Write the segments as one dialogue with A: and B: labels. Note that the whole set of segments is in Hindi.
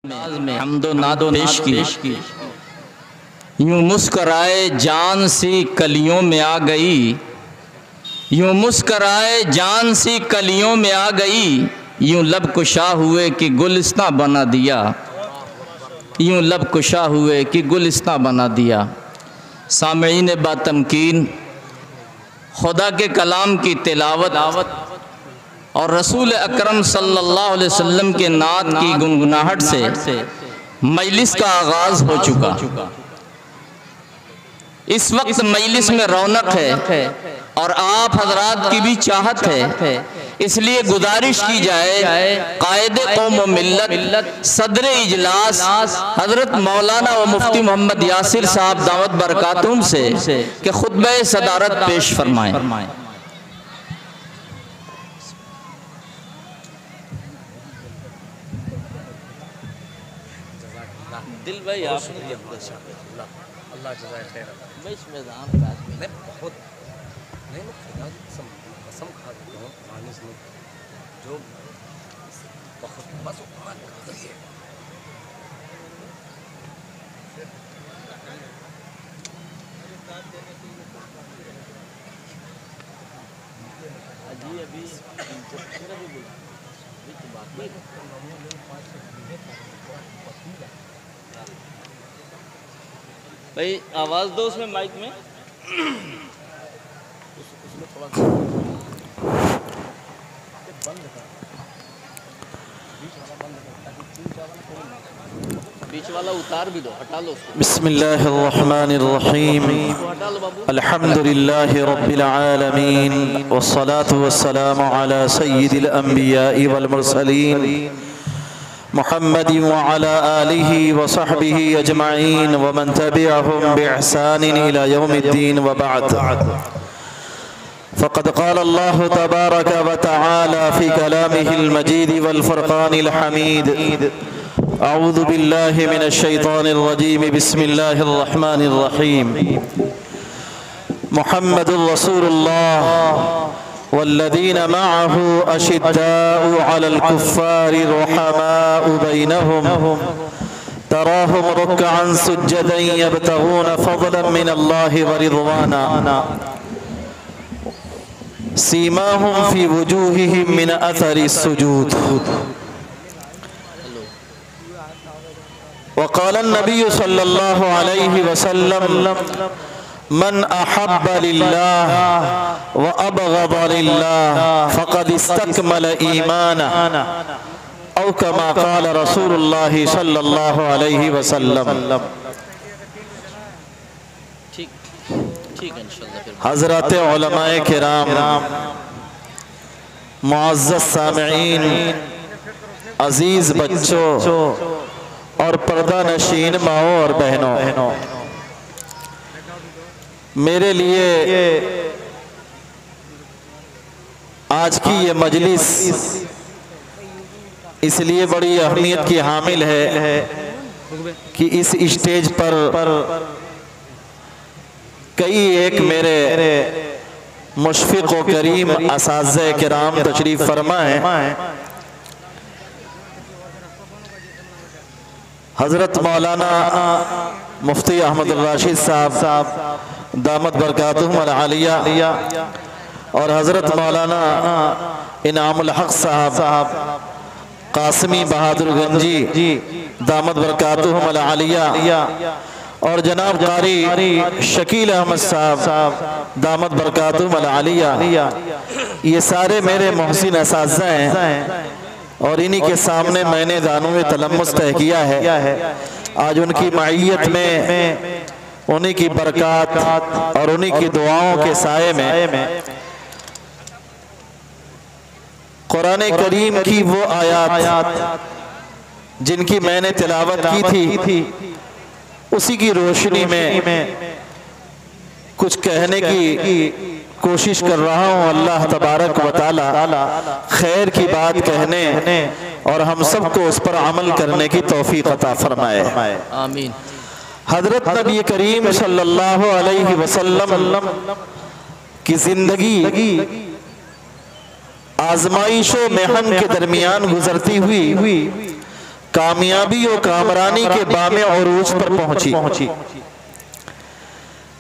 A: में हम्दो नादो पेश की। यूं मुस्कराए जान सी कलियों में आ गई, यूं मुस्कराए जान सी कलियों में आ गई, यूं लब कुशा हुए कि गुलिस्तां बना दिया, यूं लब कुशा हुए कि गुलिस्तां बना दिया। सामईन बातमकीन, खुदा के कलाम की तिलावत और रसूल अकरम सल्लल्लाहु अलैहि वसल्लम के नात की गुनगुनाहट से मजलिस का आगाज़ हो चुका। इस वक्त मजलिस में रौनक है और आप हजरात की भी चाहत है, इसलिए गुजारिश की जाए कायदे कौम व मिल्लत सदर इजलास हजरत मौलाना व मुफ्ती मोहम्मद यासिर साहब दावत बरकातुहुम से कि खुतबा सदारत पेश फरमाएं। दिल भाई आप अल्लाह जज़ाए खैर भाई इस मैदान में बहुत नहीं मैं कसम खा देता हूँ मानिस में जो बहुत बस करिए अजी अभी भाई आवाज़ दो उसमें माइक में उसमें थोड़ा बंद कर, बीच वाला उतार भी दो, हटा लो उसको।
B: बिस्मिल्लाहिर्रहमानिर्रहीम, अल्हम्दुलिल्लाहि रब्बिल आलमीन, वस्सलातु वस्सलामु अला सय्यिदिल अंबिया'i वल मुरसलीन मुहम्मद व अला आलिहि व सहबिहि अजमईन व मन तबिअहुम बिइहसानिन इला यौमिद्दीन व बअद। फ़क़द क़ाल अल्लाहु तबारक व तआला फ़ी कलामिहिल मजीद वल फ़ुरक़ानिल हमीद। अऊज़ु बिल्लाहि मिनश शैतानिर रजीम, बिस्मिल्लाहिर रहमानिर रहीम। मुहम्मदुर रसूलुल्लाह वल्लज़ीना मअहु अशिद्दाउ अलल कुफ़्फ़ारि रुहमाउ बैनहुम तराहुम रुक्अन सुज्जदन यब्तगून फ़ज़लन मिनल्लाहि व रिज़वाना सीमाहुम फ़ी वुजूहिहिम मिन अथरि सुजूद। वक़ाल अन्नबिय्यु सल्लल्लाहु अलैहि वसल्लम मन अहब्ब लिल्लाह व अबग़ज़ लिल्लाह फ़क़द इस्तकमल ईमानह औ कमा क़ाल रसूलुल्लाह सल्लल्लाहु अलैहि वसल्लम।
A: ठीक है इंशाअल्लाह।
B: हज़रत उलमाए किराम, मुअज़्ज़ज़ सामिईन, अज़ीज़ बच्चों और पर्दा नशीन माओ और बहनों, मेरे लिए आज की ये मजलिस इसलिए बड़ी अहमियत की हामिल है कि इस स्टेज पर कई एक मेरे मुशफ़िक़ व करीम असाज़े किराम तशरीफ़ फरमा है। हज़रत मौलाना मुफ्ती अहमदुर राशिद साहब दामत बरकातुहुम अल आलिया और हज़रत मौलाना इनामुल हक़ साहब कासमी बहादुर गंजी दामत बरकातुहुम अल आलिया और जनाब कारी शकील अहमद साहब दामत बरकातुहुम अल आलिया, ये सारे मेरे मोहसिन असाज़ा हैं और इन्हीं के सामने मैंने दानुए तलम्मुस तय किया है। आज उनकी मईयत में, उन्हीं की बरक़ात और उन्हीं की दुआओं के साए में कुरान करीम की वो आयात जिनकी मैंने तिलावत की थी, उसी की रोशनी में कुछ कहने की कोशिश कर रहा हूँ। अल्लाह तबारक व तआला खैर की बात कहने और हम सबको उस पर अमल करने की तौफीक अता फरमाए,
A: आमीन।
B: हज़रत नबी करीम सल्लल्लाहु अलैहि वसल्लम की जिंदगी आजमाइशों मेहन के दरमियान गुजरती हुई कामयाबी और कामरानी के बामे उरूज पर पहुंची।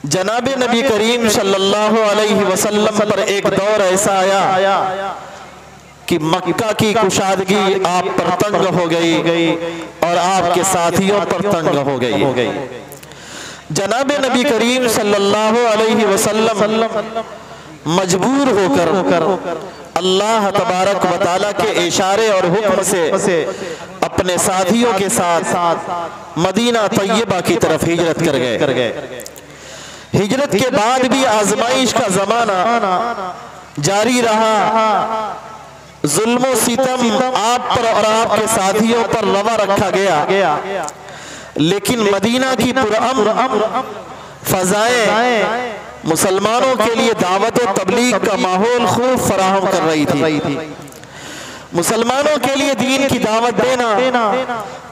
B: जनाब नबी करीम सल्लल्लाहु अलैहि वसल्लम पर एक दौर ऐसा आया कि मक्का की कुशादगी आप पर तंग हो गई और आपके साथियों पर तंग हो गई। जनाब नबी करीम सल्लल्लाहु अलैहि वसल्लम मजबूर होकर अल्लाह तबारक व तआला के इशारे और हुक्म से अपने साथियों के साथ मदीना तैयबा की तरफ हिजरत कर गए। हिजरत के बाद भी आजमाइश का जमाना जारी रहा। जुल्म सितम आप पर और आपके साथियों पर रवा रखा गया, लेकिन मदीना की पुरअमन फजाएं मुसलमानों के लिए दावत और तबलीग का माहौल खूब फराहम कर रही थी। मुसलमानों के लिए दीन की दावत देना,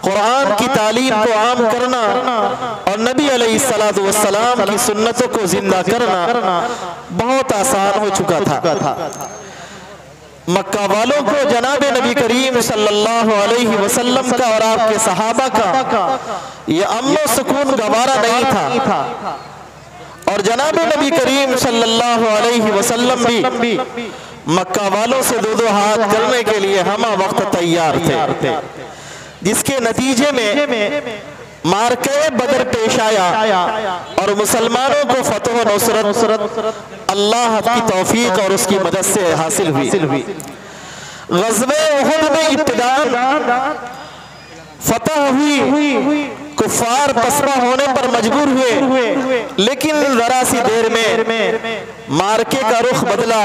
B: कुरान की तालीम को आम करना और नबी अलैहिस्सलातु वस्सलाम की सुन्नतों को जिंदा करना बहुत आसान हो चुका था। मक्का वालों को जनाब नबी करीम सल्लल्लाहु अलैहि वसल्लम का और आपके सहाबा का ये अमन सुकून गवारा नहीं था और जनाब नबी करीम सल्लल्लाहु अलैहि वसल्लम भी मक्का वालों से दो हाथ करने के लिए हमा वक्त तैयार थे, जिसके नतीजे में मार्के बदर पेश आया और मुसलमानों को फतह नुसरत अल्लाह की तौफीक और उसकी मदद से हासिल हुई। ग़ज़वे उहुद में इब्तिदाअन फतह हुई, कुफार पसपा होने पर मजबूर हुए, लेकिन जरा सी देर में मार्के का रुख बदला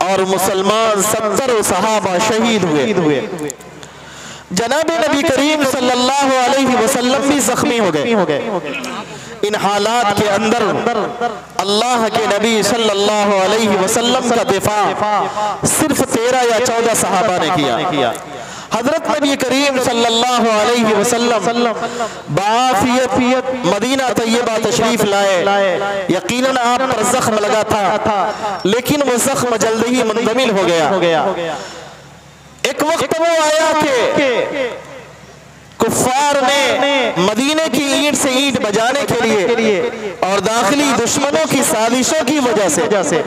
B: और मुसलमान 70 सहाबा शहीद हुए। जनाब नबी करीम सल्लल्लाहु अलैहि वसल्लम भी जख्मी हो गए। इन हालात के अंदर अल्लाह के नबी सल्लल्लाहु अलैहि वसल्लम का दिफा सिर्फ 13 या 14 सहाबा ने किया। हजरत नबी करीम सल्लल्लाहु अलैहि वसल्लम बाफियत मदीना तैयबा तशरीफ लाए। यकीनन आप पर जख्म लगा था, लेकिन वो जख्म जल्द ही मुंतमिल हो गया। एक वक्त वो आया कि कुफ्फार ने मदीने की ईंट से ईंट बजाने के लिए और दाखिली दुश्मनों की साजिशों की वजह से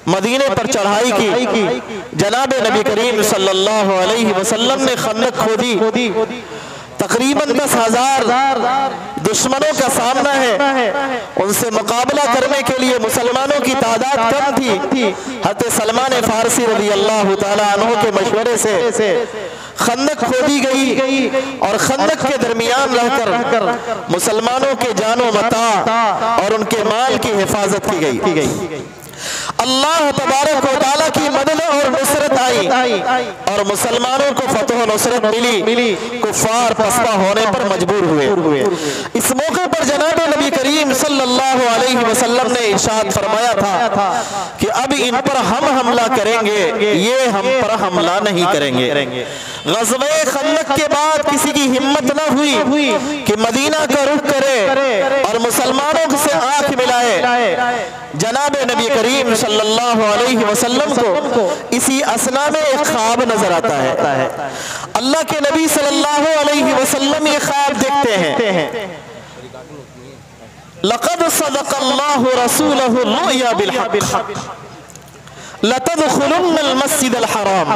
B: मदीने पर चढ़ाई की। जनाब नबी करीम सल्लल्लाहु अलैहि वसल्लम ने खंदक खोदी। तकरीबन 10,000 दुश्मनों का सामना है, उनसे मुकाबला करने के लिए मुसलमानों की तादाद कम थी। हज़रत सलमान फारसी रज़ी अल्लाह तआला अन्हु के मशवरे से खंदक खोदी गई और खंदक के दरमियान रहकर मुसलमानों के जानो मता और उनके माल की हिफाजत की गई। अल्लाह तबारक व तआला की मदद और नुसरत आई और मुसलमानों को फतह नुसरत मिली। कुफार पसपा होने पर मजबूर हुए। इस मौके पर जनाब नबी करीम सल्लल्लाहु अलैहि वसल्लम ने इरशाद फरमाया था कि अब इन पर हम हमला करेंगे, ये हम पर हमला नहीं करेंगे। ग़ज़वे खंदक के बाद किसी की हिम्मत न हुई कि मदीना का रुख करे और मुसलमानों से आंख मिलाए। जनाब नबी करीम सल्लल्लाहु अलैहि वसल्लम को इसी असना में एक ख्वाब नजर आता है। अल्लाह के नबी सल्लल्लाहु अलैहि वसल्लम ये ख्वाब देखते हैं। लक़द सदक़ल्लाहु रसूलहु रुया बिल हक़ लतदखुलुन्नल मस्जिदल हराम।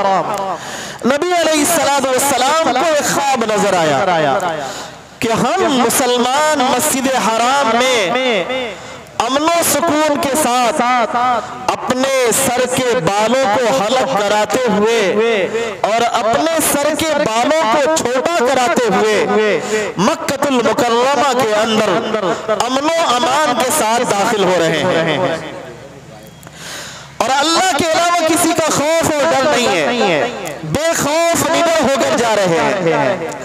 B: नबी अलैहिस्सलातु वस्सलाम को एक ख्वाब नजर आया कि हम मुसलमान मस्जिद हराम में अमनो सुकून के साथ अपने सर के बालों को हलक कराते हुए और अपने सर के बालों को छोटा कराते हुए मक्कतुल मुकर्रमा के अंदर अमनो अमान के साथ दाखिल हो रहे हैं और अल्लाह के अलावा किसी का खौफ और डर नहीं है, बेखौफ निडर होकर जा रहे हैं।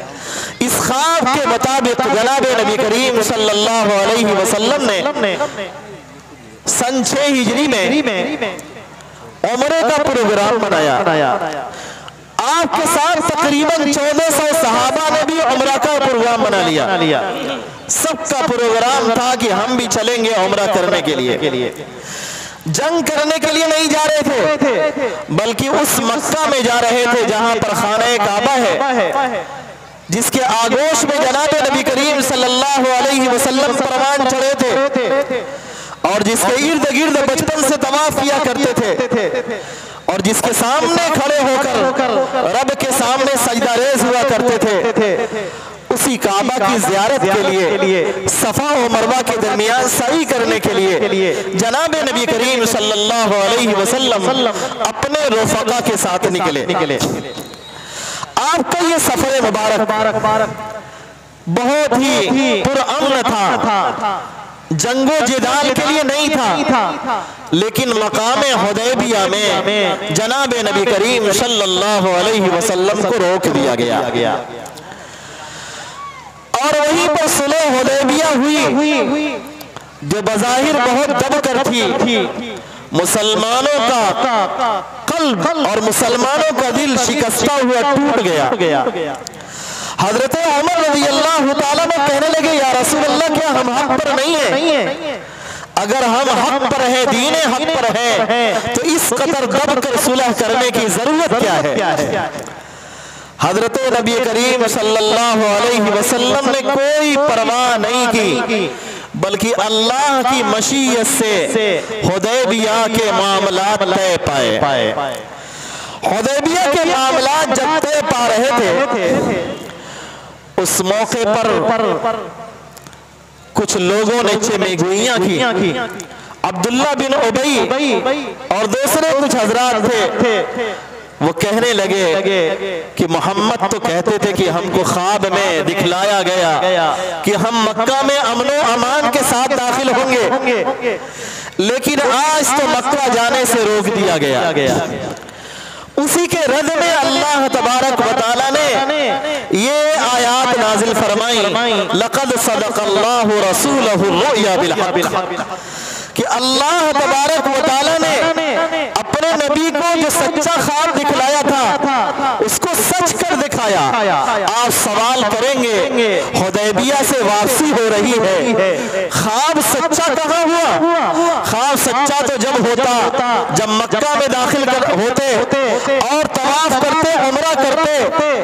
B: इस ख्वाब के मुताबिक जनाब नबी करीम सल्लल्लाहु अलैहि वसल्लम ने सन 6 हिजरी में उम्रे का प्रोग्राम बनाया। आपके साथ तकरीबन 1400 सहाबा ने भी उम्रा का प्रोग्राम बना लिया। सबका प्रोग्राम था कि हम भी चलेंगे उम्रा करने के लिए। जंग करने के लिए नहीं जा रहे थे, बल्कि उस मक्का में जा रहे थे जहां पर खाने काबा है। जिसके आगोश में जनाब नबी करीम सल्लल्लाहु अलैहि वसल्लम परवान चढ़े थे और जिसके इर्द गिर्द बचपन से तवाफ किया करते थे और जिसके सामने खड़े होकर रब के सामने सजदा रेज़ हुआ करते थे, उसी काबा की ज़ियारत के लिए सफ़ा और मरवा के दरमियान सही करने के लिए जनाब नबी करीम सल्लल्लाहु अलैहि वसल्लम अपने रफ़क़ा के साथ निकले। आपका ये सफर मुबारक बहुत ही पुरअमन था, जंगो जिदाल के लिए नहीं था, लेकिन मकामे हुदैबिया में जनाब नबी करीम सल्लल्लाहु अलैहि वसल्लम को रोक दिया गया और वहीं पर सुलह हुदैबिया हुई जो बज़ाहिर बहुत दबकर थी। मुसलमानों का कल्ब और मुसलमानों का दिल शिकस्ता हुआ टूट गया। हजरत उमर रज़ियल्लाहु ताला अन्हु कहने लगे, या रसूल अल्लाह, क्या हम हक पर नहीं है? अगर हम हक पर है, दीने हक पर है, तो इस कदर दब कर सुलह करने की जरूरत क्या है? हजरत नबी करीम सल्लल्लाहु अलैहि वसल्लम ने कोई परवाह नहीं की, बल्कि अल्लाह की मशीयत से हुदैबिया के मामलात तय पाए। हुदैबिया के मामलात जब तय पा रहे थे, उस मौके पर कुछ लोगों ने चमेगुइयां की। अब्दुल्ला बिन उबई और दूसरे कुछ हजरात थे, वो कहने लगे कि मोहम्मद तो कहते थे कि हमको ख्वाब में दिखलाया गया कि हम मक्का में अमनो अमान के साथ दाखिल होंगे, लेकिन आज तो मक्का जाने से रोक दिया गया। उसी के रद में अल्लाह तबारक व तआला ने ये आयात नाजिल फरमाई, लक़द सदक़ल्लाहु रसूलहु रुया बिल हक़, कि अल्लाह तबारक व तआला ने अपने नबी को जो सच्चा ख्वाब दिखलाया था उसको सच कर दिखाया। आप सवाल करेंगे, हुदैबिया से वापसी हो रही है, ख्वाब सच्चा कहाँ हुआ? ख्वाब सच्चा तो जब होता जब मक्का में दाखिल होते और तवाफ करते, उम्रा करते,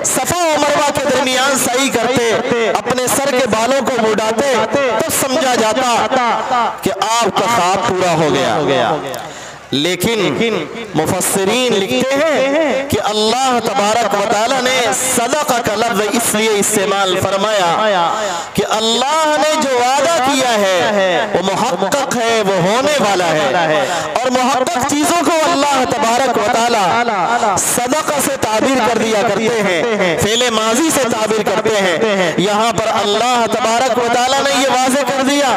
B: सफा और मरवा के दरमियान सही करते, अपने सर के बालों को मुड़ाते, तब समझा जाता कि आपका ख्वाब पूरा हो गया। लेकिन मुफस्सिरीन लिखते हैं कि अल्लाह तबारक व तआला ने सदक़ा का लफ्ज़ इसलिए इस्तेमाल फरमाया कि अल्लाह ने जो वादा किया है वो मुहक्कक है, वो होने वाला है। और मुहक्कक चीजों को अल्लाह तबारक व तआला सदक़ा से ताबीर कर दिया करते हैं, फेले माजी से ताबीर करते हैं। यहाँ पर अल्लाह तबारक व तआला ने ये वाज़े कर दिया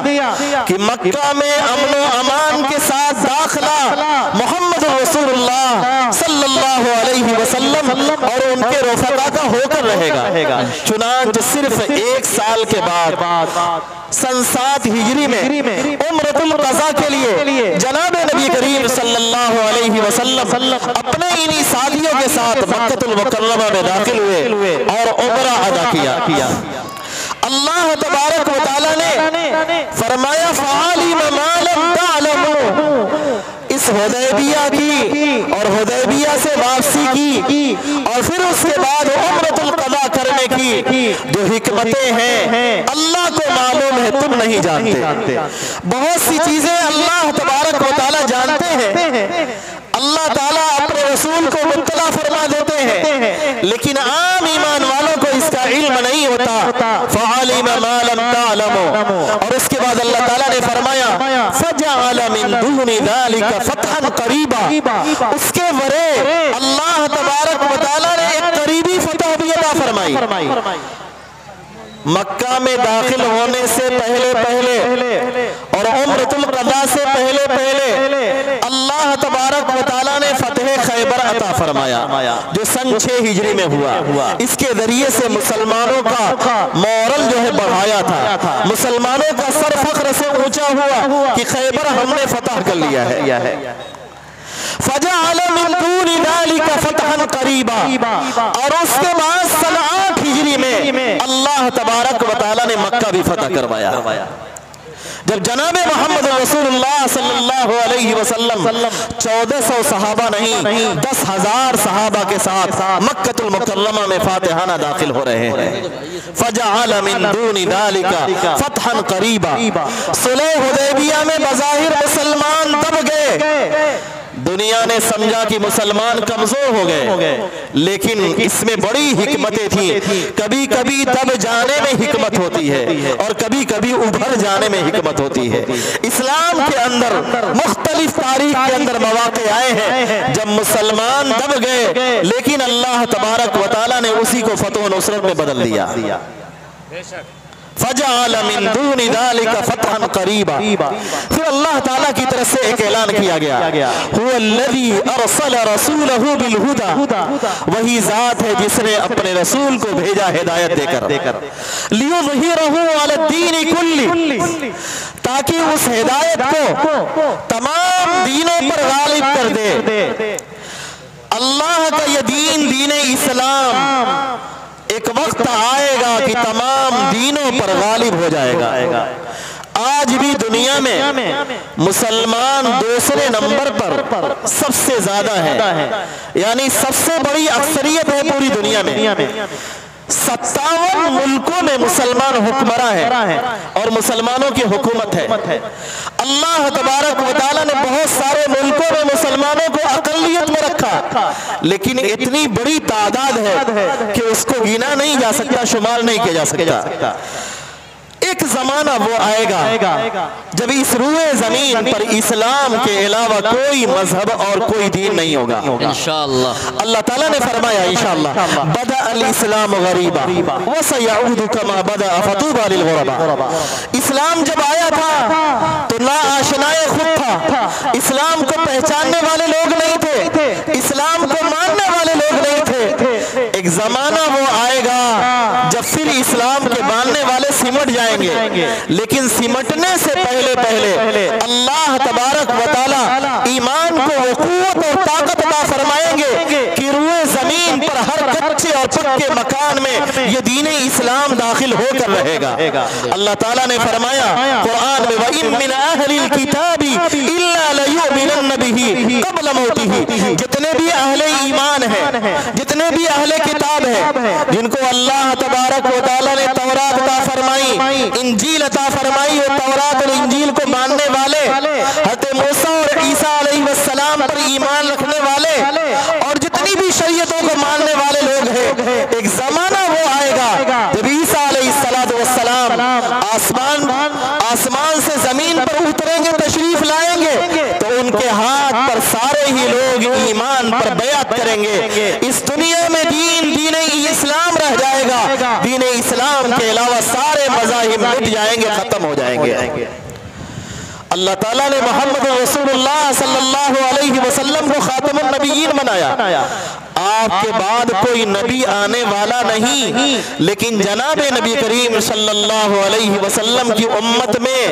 B: कि मक्का में अमनो अमान के साथ दाखिला मोहम्मद रसूलुल्लाह सल्लल्लाहु अलैहि वसल्लम और उनके रफ़क़ा का होकर रहेगा। चुनांच सिर्फ 1 साल के बाद सन 7 हिजरी में उम्रतुल क़ज़ा के लिए जनाब नबी करीम सल्लल्लाहु अलैहि वसल्लम अपने इन्हीं साथियों के साथ मक्कतुल मुकर्रमा में दाखिल हुए और उम्रा अदा किया। अल्लाह तबारक व तआला ने फरमाया, फ़अलिम मा लम तअलमू, इस हुदैबिया की और हुदैबिया से वापसी की और फिर उसके बाद उम्रतुल क़ज़ा करने की जो हिकमतें हैं अल्लाह को मालूम है, तुम नहीं जानते। बहुत सी चीजें अल्लाह तबारक व तआला जानते हैं, अल्लाह ताला अपने रसूल को मुत्तला फरमा देते हैं, लेकिन आम ईमान वालों को इसका इल्म नहीं होता। फ़अलिम मा लम तअलमू, और उसके बाद अल्लाह ताला ने फरमाया, फ़जअल मिन दूनि ज़ालिका फ़तहन क़रीबा, उसके वरे अल्लाह तबारक व तआला ने एक करीबी फतह भी अता फरमाई। मक्का में दाखिल होने से पहले और उम्रतुल क़ज़ा से पहले अल्लाह तबारक व तआला ने फतह खैबर अता फरमाया, जो सन 6 हिजरी में हुआ। इसके जरिए से मुसलमानों का मोरल जो है बढ़ाया था, मुसलमानों का सर फख्र से ऊंचा हुआ कि खैबर हमने फतह कर लिया है। फजअल मिन दूनि ज़ालिका फ़तहन क़रीबा, और उसके बाद सन 8 हिजरी में अल्लाह तबारक व तआला ने मक्का भी फतह करवाया। जब जनाबे मोहम्मद रसूलुल्लाह सल्लल्लाहु अलैहि वसल्लम 1400 सहाबा नहीं 10,000 सहाबा के साथ मक्कतुल मुकर्रमा में फातिहाना दाखिल हो रहे हैं। फजअल मिन दूनि दालिका फतहन करीबा, सुलह हुदैबिया में बज़ाहिर मुसलमान दब गए। दुनिया ने समझा कि मुसलमान कमजोर हो गए, लेकिन इसमें बड़ी हिकमतें थी। कभी कभी दब जाने में हिकमत होती है और कभी कभी उभर जाने में हिकमत होती है। इस्लाम के अंदर मुख्तलिफ तारीख के अंदर मौके आए हैं जब मुसलमान दब गए, लेकिन अल्लाह तबारक व तआला ने उसी को फतह नुसरत में बदल दिया। फजअल मिन दूनि दालिका फतहन करीबा, फिर अल्लाह ताला की तरफ से एक ऐलान किया गया, हुवल्लज़ी अरसल रसूलहु बिल हुदा, वही जात है जिसने अपने रसूल को भेजा हिदायत देकर, लियुज़हिरहु अलद्दीनि कुल्ली, ताकि उस हिदायत को तमाम दीनों पर गालिब कर दे। अल्लाह का यह दीन, दीन इस्लाम, एक वक्त आएगा कि तमाम दीनों पर गालिब हो जाएगा। आज भी दुनिया में मुसलमान दूसरे नंबर पर सबसे ज्यादा है, यानी सबसे बड़ी अक्सरियत है पूरी दुनिया में। 57 मुल्कों में मुसलमान हुक्मरां हैं और मुसलमानों की हुकूमत है। अल्लाह तबारक व तआला ने बहुत सारे मुल्कों में मुसलमानों को अक़लियत में रखा, लेकिन इतनी बड़ी तादाद है कि उसको गिना नहीं जा सकता, शुमार नहीं किया जा सकता। एक जमाना वो आएगा जब इस रूए जमीन पर इस्लाम के अलावा कोई मजहब और कोई दीन नहीं होगा इंशाअल्लाह। अल्लाह ताला ने फरमाया इंशाअल्लाह, बदा अल इस्लाम गरीबा व सयऊदु कमा बदा फतूबा लिल गुरबा। इस्लाम जब आया था तो ना आशनाए खुद था, इस्लाम को पहचानने वाले लोग नहीं थे, इस्लाम को मानने वाले लोग नहीं थे। एक जमाना वो आएगा जब फिर इस्लाम के मानने वाले सिमट जाएंगे, लेकिन सिमटने से पहले अल्लाह तबारक व तआला ईमान को वक़ूवत और ताकत अता फरमाएंगे कि रूए जमीन पर हर कच्चे और पक्के मकान में ये दीन इस्लाम दाखिल होकर रहेगा। अल्लाह ताला ने फरमाया कुरान में, व इन मिन अहलिल किताबी इल्ला लयुमिनन बिही क़ब्ल मौतिही, जितने भी अहले ईमान हैं, जितने भी अहले किताब हैं, जिनको अल्लाह तबारक व तआला ने तौरात अता फरमाई, इंजील अता फरमाई, और तौरात और इंजील को मानने वाले, हज़रत मूसा और ईसा अलैहिस्सलाम पर ईमान रखने वाले और जितनी भी शरीयतों को मानने वाले लोग हैं, एक जमाना वो आएगा जब ईसा अलैहिस्सलाम आसमान से जमीन पर उतरेंगे, तशरीफ लाएंगे, तो उनके हाथ पर सारे ही लोग ईमान पर बयात करेंगे। इस दुनिया में दीन इस्लाम रह जाएगा, दीन इस्लाम के अलावा सारे मज़ाहिब मिट जाएंगे, खत्म हो जाएंगे। अल्लाह ताला ने मोहम्मद रसूलुल्लाह सल्लल्लाहु अलैहि वसल्लम को खातमुन नबिय्यीन बनाया। आपके बाद कोई नबी आने वाला नहीं, लेकिन जनाबे नबी करीम सल्लल्लाहु अलैहि वसल्लम की उम्मत में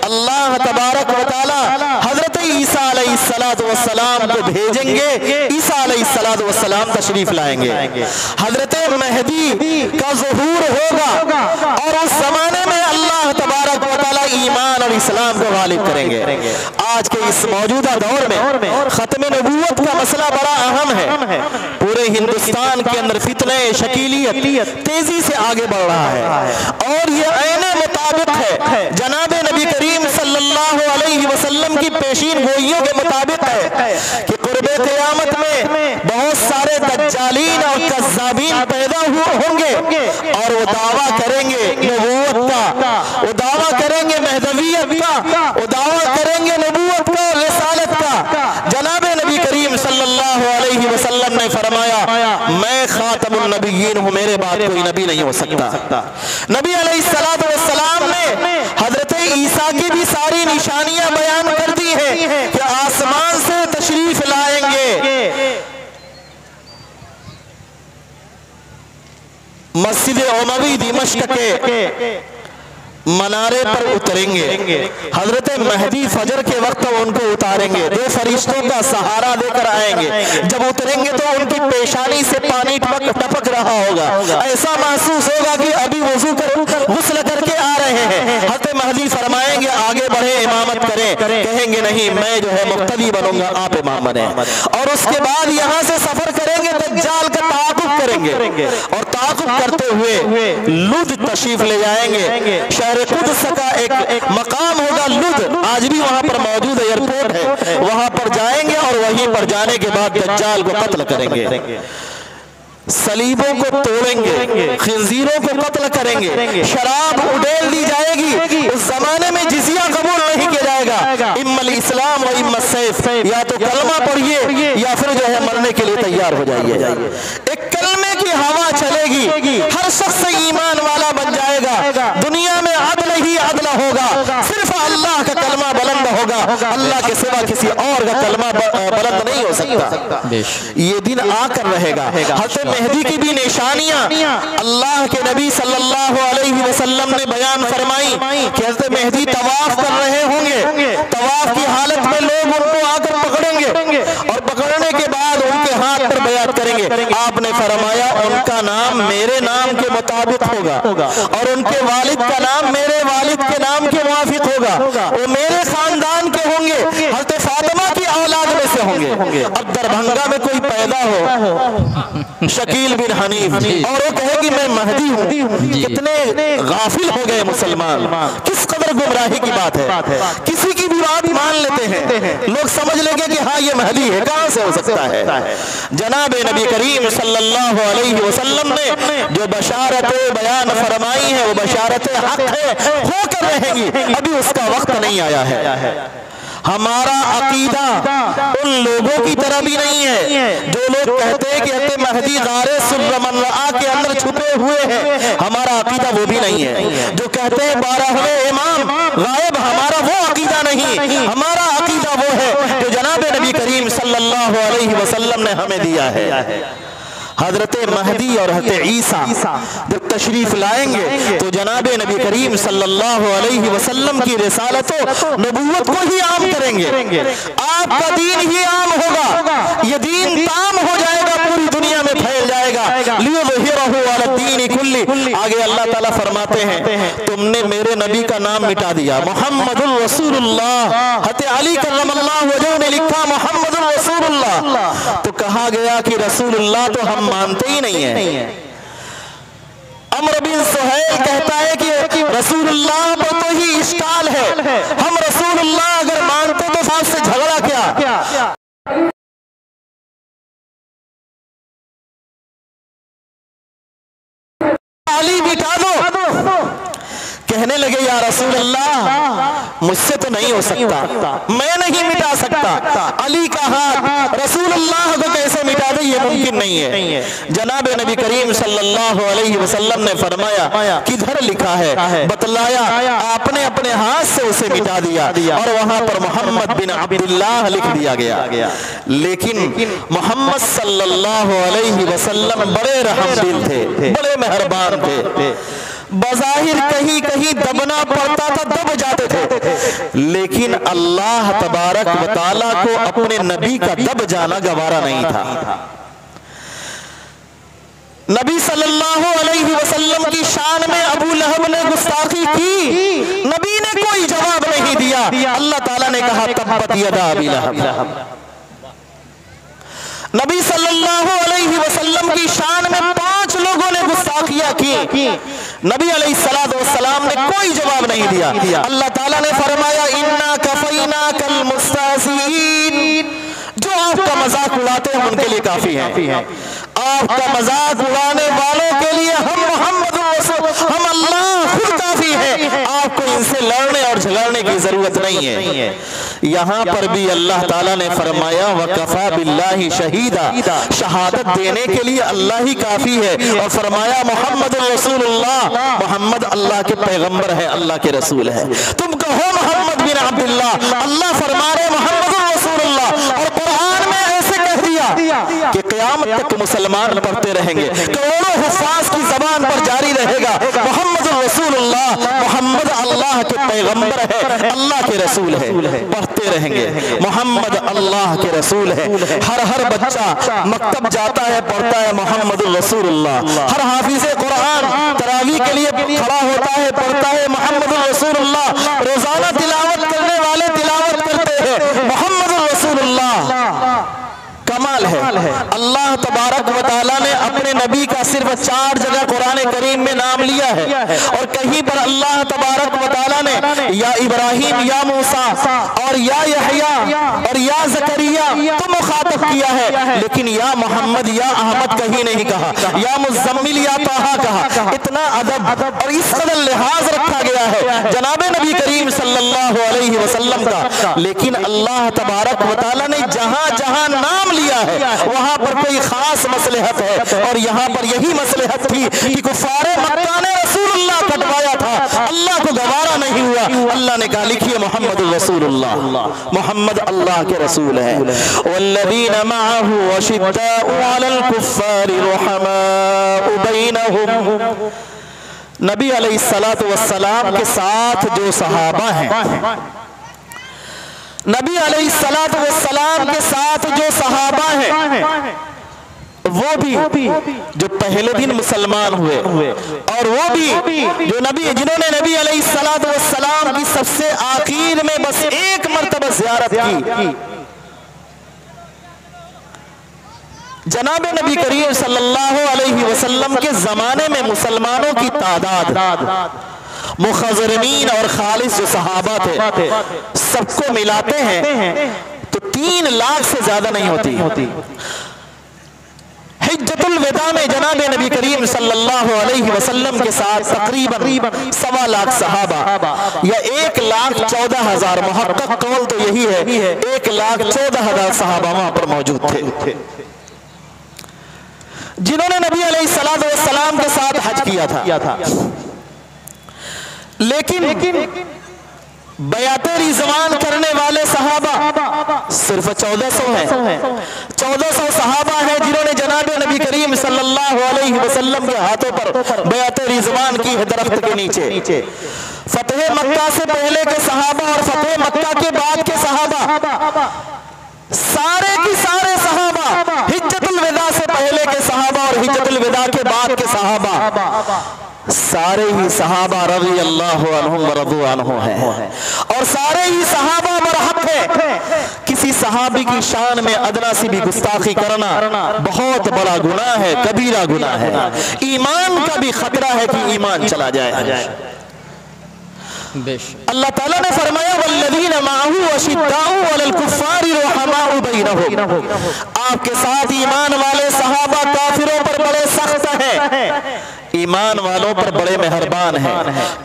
B: अल्लाह तबारक व तआला हजरत ईसा अलैहिस्सलाम को भेजेंगे। ईसा अलैहिस्सलाम तशरीफ लाएंगे, हजरत मेहदी का ज़ुहूर होगा और उस जमाने में अल्लाह तबारक व तआला ईमान और इस्लाम को गालिब करेंगे। आज के इस मौजूदा दौर में खत्म नबूवत का मसला बड़ा अहम है। पूरे हिंदुस्तान के अंदर फितने शकीलियत तेजी से आगे बढ़ रहा है और ये ऐने मुताबिक है, जनाबे नबी करीम सल्लल्लाहु अलैहि वसल्लम की पेशीन गोइयों के मुताबिक है कि कुर्बे क़यामत में बहुत सारे दज्जालीन और कज़्ज़ाबीन पैदा होंगे और वो दावा करेंगे नबूवत का, वो दावा करेंगे महदवियत का, वो दावा करेंगे नबूवत का और रिसालत का। जनाबे नबी करीम सल्लल्लाहु अलैहि वसल्लम ने फरमाया, मैं खातमुन नबिय्यीन हूँ, मेरे बाद कोई नबी नहीं हो सकता। नबी अलैहिस्सलातु वस्सलाम ने हजरत ईसा की भी सारी निशानियां बयान कर दी हैं कि आसमान से तशरीफ लाएंगे, मस्जिद उमवी दिमश्क के मनारे पर उतरेंगे, हजरत मेहदी फजर के वक्त उनको उतारेंगे, 2 फरिश्तों का सहारा देकर आएंगे। जब उतरेंगे तो उनकी पेशानी से पानी टपक रहा होगा, ऐसा महसूस होगा कि अभी वजू कर गुस्ल करके आ रहे रहे हैं, हज़रत महदी फरमाएंगे आगे बढ़े, इमामत करें, कहेंगे नहीं मैं जो है मुक्तदी बनूंगा, आप इमाम बने। और उसके बाद यहाँ से सफर करेंगे, दज्जाल का ताक़ुब करेंगे और ताक़ुब करते हुए लुद तशरीफ ले जाएंगे। शहर कुद्स का एक मकाम होगा लुद, आज भी वहां पर मौजूद एयरपोर्ट है, वहां पर जाएंगे और वहीं पर जाने के बाद दज्जाल को कत्ल करेंगे, सलीबों को तोड़ेंगे, खिंजीरों को कत्ल करेंगे, शराब उड़ेल दी जाएगी। उस जमाने में जिजिया कबूल नहीं किया जाएगा, इम्मल इस्लाम व इम्मल सैफ, या तो कलमा पढ़िए या फिर जो है मरने के लिए तैयार हो जाइए। एक कलमे की हवा चलेगी, हर शख्स ईमान वाला बन जाएगा, दुनिया में अदल ही अदल होगा, सिर्फ अल्लाह का कलमा बुलंद होगा, अल्लाह के सिवा किसी और का कलमा बुलंद नहीं हो सकता। ये दिन आकर रहेगा। हज़रत मेहदी की भी निशानियां अल्लाह के नबी सल्लल्लाहु अलैहि वसल्लम ने बयान फरमाई कि हज़रत मेहदी तवाफ कर रहे होंगे, तवाफ की हालत में लोग उनको आकर पकड़ेंगे और पकड़ने के बाद उनके हाथ पर बयात करेंगे। आपने फरमाया उनका नाम मेरे नाम के मुताबिक होगा और उनके वालिद का नाम मेरे वालिद के नाम के मुवाफिक होगा, वो मेरे खानदान के होंगे, हज़रत फातिमा की औलाद में से होंगे। अब दरभंगा में कोई पैदा हो शकील बिन हनीफ और वो कहे कि मैं महदी हूँ, कितने गाफिल हो गए मुसलमान, किस कदर गुमराही की बात है। किसी की भी बात मान लेते हैं, लोग समझ लेंगे कि हाँ ये महदी है, कहाँ से हो सकता है। जनाब नबी करीम सल्लल्लाहु अलैहि वसल्लम ने जो बशारत बयान फरमाई है वो बशारत हक है, होकर रहेंगी, अभी उसका वक्त नहीं आया है। हमारा अकीदा उन लोगों की तरह भी नहीं है जो लोग कहते हैं कि हज़रत महदी गारे सुर्रमन्ना के अंदर छुपे हुए हैं, हमारा अकीदा वो भी नहीं है। जो कहते हैं 12वें इमाम गायब, हमारा वो अकीदा नहीं, हमारा अकीदा वो है जो जनाब नबी करीम सल्लल्लाहु अलैहि वसल्लम ने हमें दिया है। हजरत महदी और हजरत ईसा जब तशरीफ लाएंगे तो जनाब नबी करीम सल्लल्लाहु अलैहि वसल्लम की रिसालत नबूवत को ही आम करेंगे, आपका दीन ही आम होगा, ये दीन ताम हो जाएगा, पूरी दुनिया में फैल जाएगा। लियुज़हिरहु अला दीन कुल्ली। आगे अल्लाह ताला फरमाते हैं तुमने मेरे नबी का नाम मिटा दिया, मोहम्मदुर रसूलुल्लाह। हज़रत अली करमल्लाहु वजहहु ने लिखा मोहम्मदुर रसूलुल्लाह, तो कहा गया कि रसूलुल्लाह तो हम मानते ही नहीं है। अमर बिन सुहैल कहता है कि रसूलुल्लाह पर तो ही इश्काल है, हम रसूलुल्लाह अगर मानते तो साथ से झगड़ा क्या। अली मिटा दो, कहने लगे या रसूल अल्लाह मुझसे तो नहीं हो सकता, मैं नहीं मिटा सकता। अली का हाथ रसूल अल्लाह को कैसे मिटा दे, ये मुमकिन नहीं है। जनाब नबी करीम सल्लल्लाहु अलैहि वसल्लम ने फरमाया किधर लिखा है, बतलाया, आपने अपने हाथ से उसे मिटा दिया और वहां पर मोहम्मद बिन अब्दुल्लाह लिख दिया गया। लेकिन मोहम्मद सल्लल्लाहु अलैहि वसल्लम बड़े रहमदिल थे, बड़े मेहरबान थे। बज़ाहिर कहीं कहीं दबना पड़ता था, दब जाते थे, लेकिन अल्लाह तबारक व तआला को अपने नबी का दब जाना गवारा नहीं था। नबी सल्लल्लाहु अलैहि वसल्लम की शान में अबू लहब ने गुस्ताखी की, नबी ने कोई जवाब नहीं दिया। अल्लाह ताला ने कहा तब्बत यदा अबी लहब। नबी सल्लल्लाहु अलैहि वसल्लम की शान में 5 लोगों ने गुस्ताखियां की, नबी अलैहिस्सलातु वस्सलाम ने कोई जवाब नहीं दिया। अल्लाह ताला ने फरमाया इन्ना कफैना कल मुस्ताज़ीन, जो आपका मजाक उड़ाते हैं उनके लिए काफी है, आपका मजाक उड़ाने वालों के लिए हम मोहम्मद रसूल, हम अल्लाह खुद काफी है, आपको इनसे लड़ने और झगड़ने की जरूरत नहीं है। यहाँ पर भी अल्लाह ताला ने फरमाया वकफा बिल्लाहि शहीदा, शहादत देने के लिए अल्लाह ही काफी है। और फरमाया मोहम्मद रसूलुल्लाह, मोहम्मद अल्लाह के पैगंबर है, अल्लाह के रसूल है। तुम कहो मोहम्मद बिन अब्दुल्लाह, अल्लाह फरमा रहे मोहम्मद रसूलुल्लाह। और कुरान में ऐसे कह दिया कि क़यामत तक मुसलमान पढ़ते रहेंगे, करोड़ों हुफ़ाज़ की ज़बान पर जारी रहेगा मोहम्मद रसूलुल्लाह, मोहम्मद अल्लाह के पैगंबर है, अल्लाह के रसूल है, पढ़ते रहेंगे मोहम्मद अल्लाह के रसूल है। हर बच्चा मकतब जाता है, पढ़ता है मोहम्मद रसूलुल्लाह। हर हाफिज़े कुरान तरावी के लिए खड़ा होता है, पढ़ता है मोहम्मद कहीं पर अल्लाह तबारक व तआला ने या इब्राहिम या मूसा और या यहया और या ज़करिया तो मुखातब किया है, लेकिन या मोहम्मद या अहमद कहीं नहीं कहा, या मुज़म्मिल या ताहा कहा। इतना अदब और इस कदर लिहाज रखा गया है जनाबे नबी करीम सल्लल्लाहु अलैहि वसल्लम का। लेकिन अल्लाह तबारक व तआला ने जहां जहां नाम लिया है वहां पर कोई खास मसलहत है, और यहाँ पर यही मसलहत थी कि कुफारे मक्का ने रसूलुल्लाह कटवाया था, अल्लाह को गवारा नहीं हुआ। अल्लाह ने कहा लिखिए मोहम्मद रसूलुल्लाह, मोहम्मद अल्लाह के रसूल है। वल्लज़ीना मअहु अशिद्दाउ अलल कुफ्फारि रुहमाउ बैनहुम, नबी अलैहिस्सलातु वस्सलाम के साथ जो सहाबा हैं, नबी अलैहिस्सलातु वस्सलाम के साथ जो सहाबा हैं वो भी जो पहले दिन मुसलमान हुए, और वो भी जो जिन्होंने नबी अलैहिस्सलातु वस्सलाम की सबसे आखिर में बस एक मर्तबा ज़ियारत की। जनाब नबी करीम सल्लल्लाहु अलैहि वसल्लम के ज़माने में मुसलमानों की तादाद मुखज़रमीन और खालिस जो सहाबा थे सबको मिलाते हैं तो 3 लाख से ज्यादा नहीं होती। हिज्जतुल विदा में जनाब नबी करीम सल्लल्लाहु अलैहि वसल्लम के साथ तकरीबन 1.25 लाख सहाबा या 1,14,000, मुहक्कक कौल तो यही है 1,14,000 सहाबा वहां पर मौजूद थे जिन्होंने नबी अलैहिस्सलातु वस्सलाम के साथ हज किया था। लेकिन बयाते रिज़वान करने वाले सहाबा सिर्फ 1400 हैं। 1400 सहाबा हैं जिन्होंने जनाब नबी करीम सल्लल्लाहु अलैहि वसल्लम के हाथों पर बयाते रिज़वान की है दरख्त के नीचे। फतेह मक्का से पहले के सहाबा और फतेह मक्का के बाद के सहाबा, सारे की सारे सहाबा, हिज्जतुल विदा से पहले के सहाबा और हिज्जतुल विदा के बाद के सहाबा, सारे ही सहाबा रज़ी अल्लाहु अन्हुम व रज़ू अन्हु हैं, और सारे ही सहाबा बरहक है। किसी सहाबी की शान में अदना सी भी गुस्ताखी करना बहुत बड़ा गुनाह है, कबीरा गुनाह है। ईमान का भी खतरा है कि ईमान चला जाए। अल्लाह ताला ने फरमाया वल्लज़ीना मअहु अशिद्दाउ अलल कुफ्फारि रुहमाउ बैनहुम, आपके साथ ईमान वाले सहाबा काफिरों पर बड़े सख्त हैं, ईमान वालों पर बड़े मेहरबान हैं।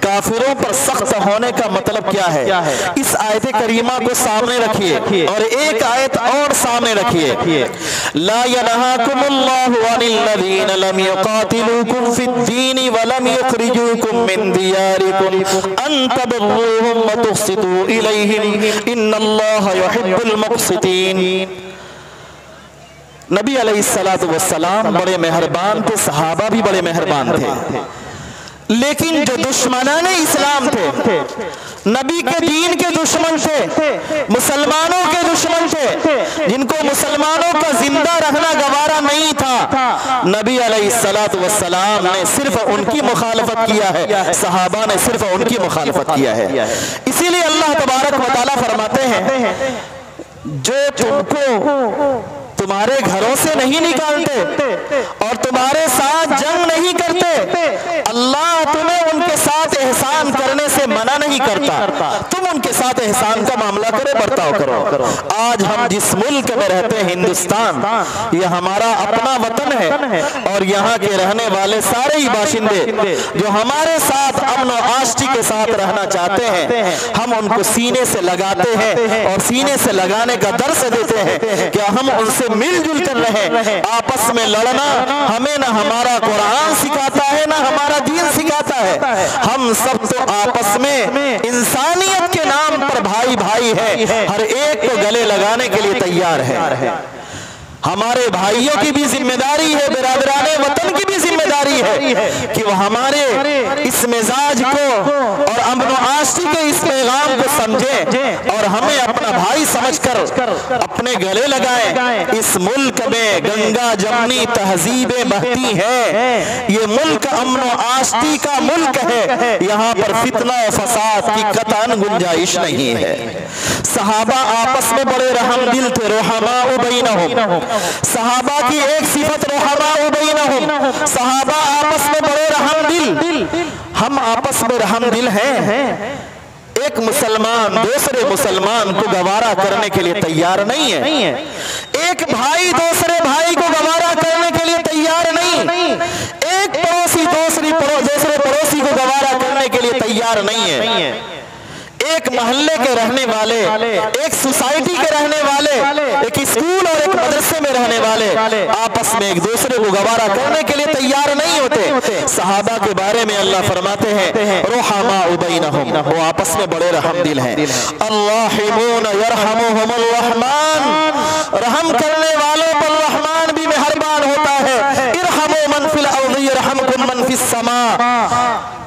B: काफिरों पर सख्त होने का मतलब क्या है? इस आयत करीमा को सामने रखिए और एक आयत और सामने रखिए। ला यनहाकुमुल्लाहु अनिल्लज़ीना लम युकातिलूकुम फिद्दीन व लम युखरिजूकुम मिन दियारिकुम अन तबर्रूहुम व तुक़सितू इलैहिम इन्नल्लाहा युहिब्बुल मुक़सितीन। नबी अलैहिस्सलातु वस्सलाम बड़े मेहरबान थे, सहाबा भी बड़े मेहरबान थे, लेकिन जो दुश्मनाने इस्लाम थे, नबी के दीन के दुश्मन थे, मुसलमानों के दुश्मन थे, जिनको मुसलमानों का जिंदा रहना गवारा नहीं था, नबी अलैहिस्सलातु वस्सलाम ने सिर्फ उनकी मुखालफत किया है, सहाबा ने सिर्फ उनकी मुखालफत किया है। इसीलिए अल्लाह तबारक व तआला फरमाते हैं जो तुमको तुम्हारे घरों से नहीं निकालते और तुम्हारे साथ जंग नहीं करते, अल्लाह तुम्हें उनके साथ एहसान करने से मना नहीं करता। तुम उनके साथ एहसान का मामला करो, बर्ताव करो। आज हम जिस मुल्क में रहते हैं, हिंदुस्तान, यह हमारा अपना वतन है, और यहाँ के रहने वाले सारे ही बाशिंदे जो हमारे साथ अमन और आष्टी के साथ रहना चाहते हैं, हम उनको सीने से लगाते हैं और सीने से लगाने का दर्स देते हैं कि हम उनसे मिलजुल कर रहे। आपस में लड़ना हमें ना हमारा कुरान सिखाता है ना हमारा दीन सिखाता है। हम सब तो आपस में इंसानियत के नाम पर भाई भाई है, हर एक को गले लगाने के लिए तैयार है। हमारे भाइयों की भी जिम्मेदारी है, बिरादराने वतन की भी जिम्मेदारी है कि वह हमारे इस मिजाज को और अमन आष्टी के इस पैगाम को समझें और हमें अपना भाई समझकर अपने गले लगाएं। इस मुल्क में गंगा जमनी तहजीबें बहती हैं, ये मुल्क अमन आष्टी का मुल्क है, यहाँ पर फितना और फसाद की कतई गुंजाइश नहीं है। सहाबा आपस में बड़े रहमदिल थे, रुहमाउ बैनहुम, सहाबा की एक सिफत रुहमाउ बैनहुम, सहाबा आपस में बड़े रहमदिल। हम आपस में रहमदिल हैं। एक मुसलमान दूसरे मुसलमान को गवारा करने के लिए तैयार नहीं है। एक भाई दूसरे भाई को गवारा करने के लिए तैयार नहीं। एक पड़ोसी दूसरे पड़ोसी को गवारा करने के लिए तैयार नहीं है। एक मोहल्ले के रहने वाले, एक सोसाइटी के रहने वाले, एक स्कूल और एक मदरसे में रहने वाले आपस में एक दूसरे को गवारा करने के लिए तैयार नहीं होते। सहाबा के बारे में अल्लाह फरमाते हैं रुहमा बैनहुम, वो आपस में बड़े रहमदिल हैं। अर्राहिमून यरहमुहुमुर रहमान, रहम करने वालों पर रहमान भी मेहरबान होता है। इरहमू मन फिल अर्ज़ि यरहमकुम मन फिस समा,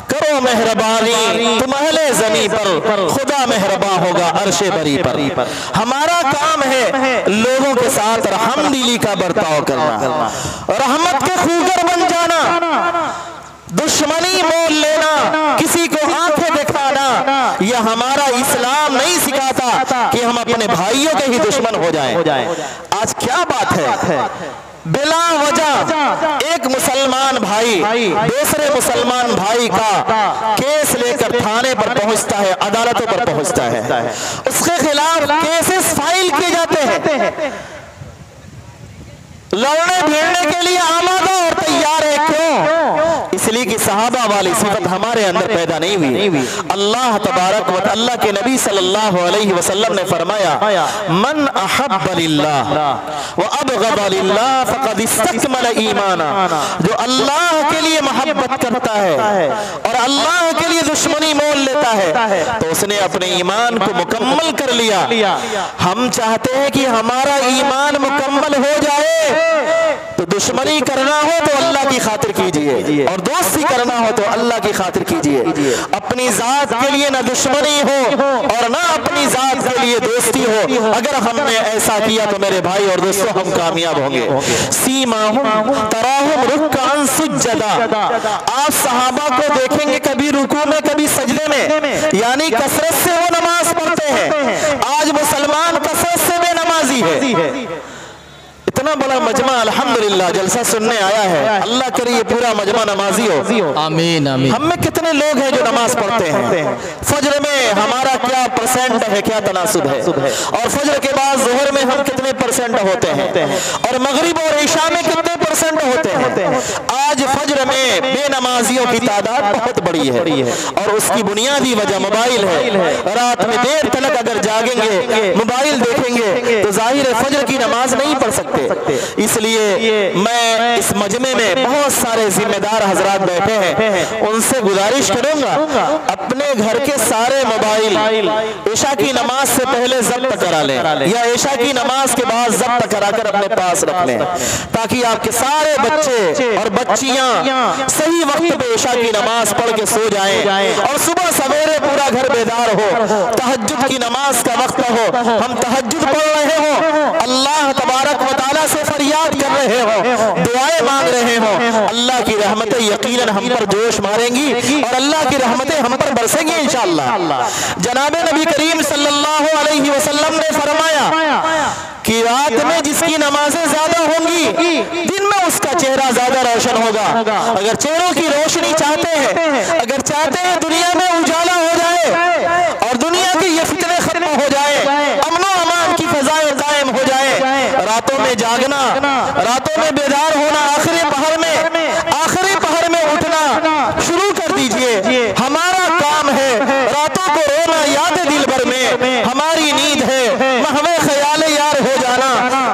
B: करो मेहरबानी तुम अहले ज़मीन पर, खुदा मेहरबान होगा अर्शे बरी पर। हमारा काम है लोगों के साथ रहमदिली का बर्ताव करना, रहमत के खूगर बन जाना, दुश्मनी मोल लेना, किसी को आंखें दिखाना, यह हमारा इस्लाम नहीं सिखाता कि हम अपने भाइयों के ही दुश्मन हो जाएं। आज क्या बात है, बिला वजह एक मुसलमान भाई दूसरे मुसलमान भाई का केस लेकर थाने पर पहुंचता है, अदालतों पर पहुंचता है, उसके खिलाफ केसेस फाइल किए जाते हैं। लड़ने भिड़ने के लिए आमादा और तैयार है। क्यों? इसलिए कि सहाबा वाली सिफत हमारे अंदर पैदा नहीं हुई। अल्लाह तबारक व अल्लाह के नबी सल्लल्लाहु अलैहि वसल्लम ने फरमाया मन अहब्ब लिल्लाह व अबग़द लिल्लाह फ़क़द इस्तकमल ईमाना, जो अल्लाह के लिए मोहब्बत करता है और अल्लाह के लिए दुश्मनी मोल लेता है तो उसने अपने ईमान को मुकम्मल कर लिया। हम चाहते हैं कि हमारा ईमान मुकम्मल हो जाए, तो दुश्मनी करना हो तो अल्लाह की खातिर कीजिए और दोस्ती करना हो तो अल्लाह की खातिर कीजिए। अपनी जात के लिए ना दुश्मनी हो और ना अपनी जात के लिए दोस्ती हो। अगर हमने ऐसा किया तो मेरे भाई और दोस्तों हम कामयाब होंगे। सीमाहुम तराहुम रुक्कान सुज्जदा, आप सहाबा को देखेंगे कभी रुकू में कभी सजदे में, यानी कसरत से वो नमाज पढ़ते हैं। आज मुसलमान कसरत से बेनमाजी है। इतना बड़ा मजमा अल्हम्दुलिल्लाह जलसा सुनने आया है, अल्लाह करे ये पूरा मजमा नमाजी हो। आमीन आमीन। हम में कितने लोग हैं जो नमाज पढ़ते हैं? फजर में हमारा क्या परसेंट है, क्या तनासुब है, और फजर के बाद जोहर में हम कितने परसेंट होते हैं, और मगरिब और ईशा में कितने परसेंट होते हैं? आज फजर में बेनमाजियों की तादाद बहुत बड़ी है और उसकी बुनियादी वजह मोबाइल है। रात में देर तक अगर जागेंगे मोबाइल देखेंगे तो जाहिर है फजर की नमाज नहीं पढ़ सकते। इसलिए मैं इस मजमे में बहुत सारे जिम्मेदार हजरात बैठे हैं, उनसे गुजारिश करूंगा अपने घर के सारे मोबाइल ईशा की नमाज से पहले जब्त करा लें या ईशा की नमाज के बाद जब्त कराकर अपने पास रख लें, ताकि आपके सारे बच्चे और बच्चियां सही वक्त पे ईशा की नमाज पढ़ के सो जाएं और सुबह सवेरे पूरा घर बेदार हो। तहज्जुद की नमाज का वक्त हो, हम तहज्जुद पढ़ रहे हो, अल्लाह तबारक व तआला से फरियाद कर रहे हो, दुआएं मांग रहे हो, अल्लाह की रहमतें यकीनन हम पर जोश मारेंगी और अल्लाह की रहमतें हम पर बरसेंगी इंशाअल्लाह। जनाब नबी करीम सल्लल्लाहु अलैहि वसल्लम ने फरमाया कि रात में जिसकी नमाजें ज्यादा होंगी दिन में उसका चेहरा ज्यादा रोशन होगा। अगर चेहरों की रोशनी चाहते हैं, अगर चाहते हैं दुनिया में उजाला हो जाए और दुनिया के ये फितने खत्म हो जाए, अमनो अमान की फजाएं कायम हो जाए, रातों में जागना, रातों में बेदार होना, आखिरी पहर में उठना शुरू कर दीजिए। हमारा काम है रातों को रोना याद दिल भर में, हमारी नींद है महवे ख्याल यार हो जाना।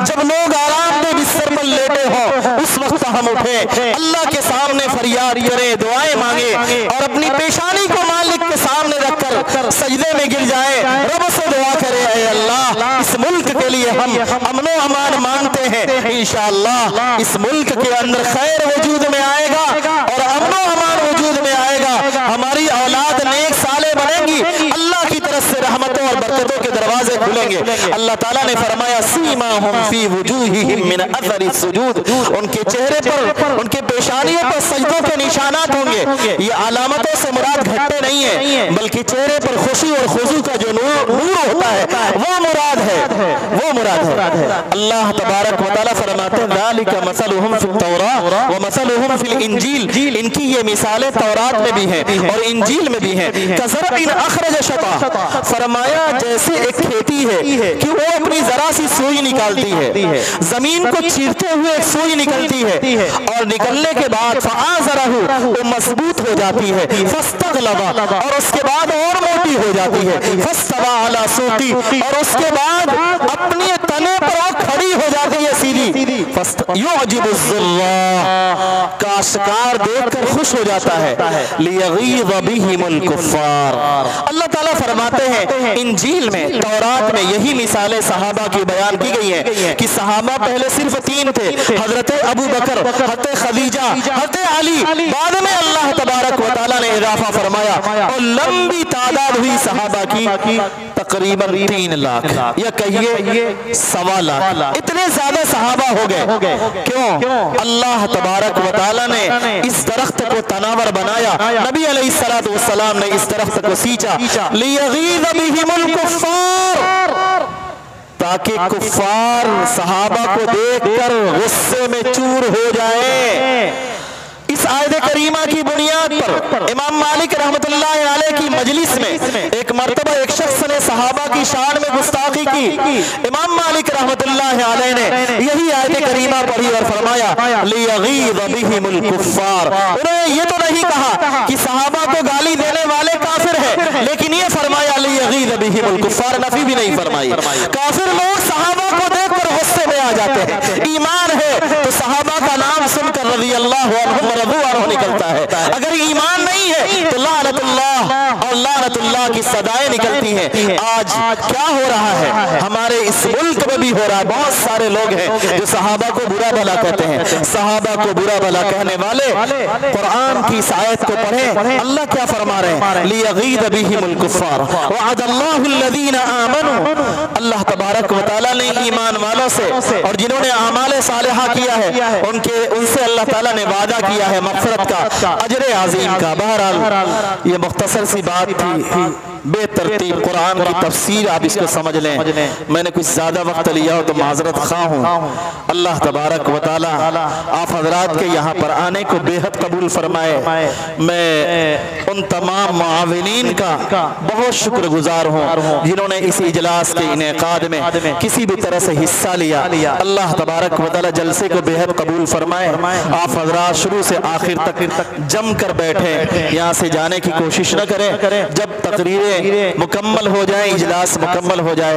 B: जब लोग आराम में बिस्तर पर लेटे हो उस वक्त हम उठे, अल्लाह के सामने फरियाद करें, दुआएं मांगे और अपनी पेशानी को मालिक के सामने रखकर सजदे में गिर जाए, रब से दुआ करें, ऐ अल्लाह इस मुल्क के लिए हम अमनो अमान मांगते हैं, इंशाअल्लाह इस मुल्क के अंदर खैर वजूद में आएगा और अमनो अमान वजूद में आएगा, हमारी औलाद नेक साले बनेंगी, अल्लाह की तरफ से रहमतों और बरकतों के दरवाजे खुलेंगे। अल्लाह ताला ने फरमाया सीमाहुम फी वुजूहिहिम मिन अथरि सुजूद, उनके चेहरे पर, उनके पेशानियों पर सजदों के निशानात होंगे। ये अलामतों से मुराद घटते नहीं है, बल्कि चेहरे पर खुशी और खुशू का जो नूर होता है वो मुराद है, वो मुराद है। अल्लाह तबारक व तआला फरमाते हैं ज़ालिका मसलुहुम फित तौरात व मसलुहुम फिल इंजील, इनकी ये मिसालें तौरात में भी हैं और इंजील में भी हैं। कज़रइन अखरज शता, फरमाया जैसे एक खेती है कि वो अपनी जरा सी सुई निकालती है, जमीन को चीरते हुए एक सुई निकलती है और निकलने के बाद फ़आज़रहु, वो मजबूत हो जाती है, फस्तग़लज़, और उसके बाद और मोटी हो जाती है, फस्तवा अला सूक़ी, और उसके बाद अपने तने पर वो खड़ी हो जाती है सीधी, युअजिबुज़्ज़ुर्राअ, काश्तकार देखकर खुश हो जाता है, लियग़ीज़ बिहिमुल कुफ़्फ़ार। अल्लाह ताला फरमाते हैं इंजील में, तौरात में यही मिसालें सहाबा की बयान की गई हैं कि सहाबा पहले सिर्फ 3 थे, हजरत अबू बकर, हजरत खदीजा, हजरत अली, बाद में अल्लाह तबारक व तआला ने इजाफा फरमाया और लंबी तादाद हुई सहाबा की, तकरीबन 3 लाख या कहिए 1.25 लाख, इतने ज्यादा सहाबा हो गए। क्यों? अल्लाह तबारक व तआला ने इस दरख्त को तनावर बनाया, नबी अलैहिस्सलातु वस्सलाम ने इस दरख्त को सींचा, लियग़ीज़ बिहिमुल कुफ़्फ़ार, ताकि कुफ़ार सहाबा को देखकर गुस्से में चूर हो जाए। इस आयत करीमा की बुनियाद पर इमाम मालिक रहमतुल्लाह अलैह की मजलिस में एक मर्तबा एक शख्स ने सहाबा की शान में गुस्ताखी की। इमाम मालिक रहमतुल्लाह अलैह ने यही आयत करीमा पढ़ी और फरमाया लियग़ीज़ बिहिमुल कुफ़्फ़ार। उन्होंने ये तो नहीं कहा कि सहाबा को गाली देने वाले काफिर है, लेकिन ये फरमाया लियग़ीज़ बिहिमुल कुफ़्फ़ार, नफी भी नहीं फरमाई। काफिर लोग सहाबा को देखकर गुस्से में आ जाते हैं, ईमान है तो सहाबा का नाम सुनकर रज़ी अल्लाहु अन्हुम व रज़ू अन्हु निकलता है, अगर ईमान नहीं है तो लानतुल्लाह और लानतुल्लाह की सदाएं निकलती हैं। आज क्या हो रहा है हमारे इस मुल्क में भी हो रहा है, बहुत सारे लोग हैं जो सहाबा को बुरा भला कहते हैं। सहाबा को बुरा भला कहने वाले कुरान की इस आयत को पढ़ें, अल्लाह क्या फरमा रहे हैं, लियग़ीज़ बिहिमुल कुफ़्फ़ार वअदल्लाहु अल्लज़ीना आमनू, अल्लाह तबारक व तआला ने ईमान वालों से और जिन्होंने आमाले सालिहा किया है उनसे अल्लाह ताला ने वादा किया है मग़फ़िरत का, अजर अज़ीम का। बहरहाल ये मुख्तसर सी बात थी, बेतरतीब कुरान की तफसीर आप इसको समझ लें। मैंने कुछ ज़्यादा वक्त लिया हो तो माज़रत ख़्वाह हूँ। अल्लाह तबारक व तआला आप हज़रात के यहाँ पर आने को बेहद कबूल फरमाए। मैं उन तमाम मुआविनीन का बहुत शुक्रगुजार हूँ जिन्होंने इस इजलास के इनेकाद में किसी भी तरह से हिस्सा लिया। अल्लाह तबारक व तआला जलसे को बेहद कबूल फरमाए। आप हज़रात शुरू से आखिर तक जम कर बैठे, यहाँ से जाने की कोशिश न करें। जब तकरीरें मुकम्मल हो जाए, इजलास मुकम्मल हो जाए,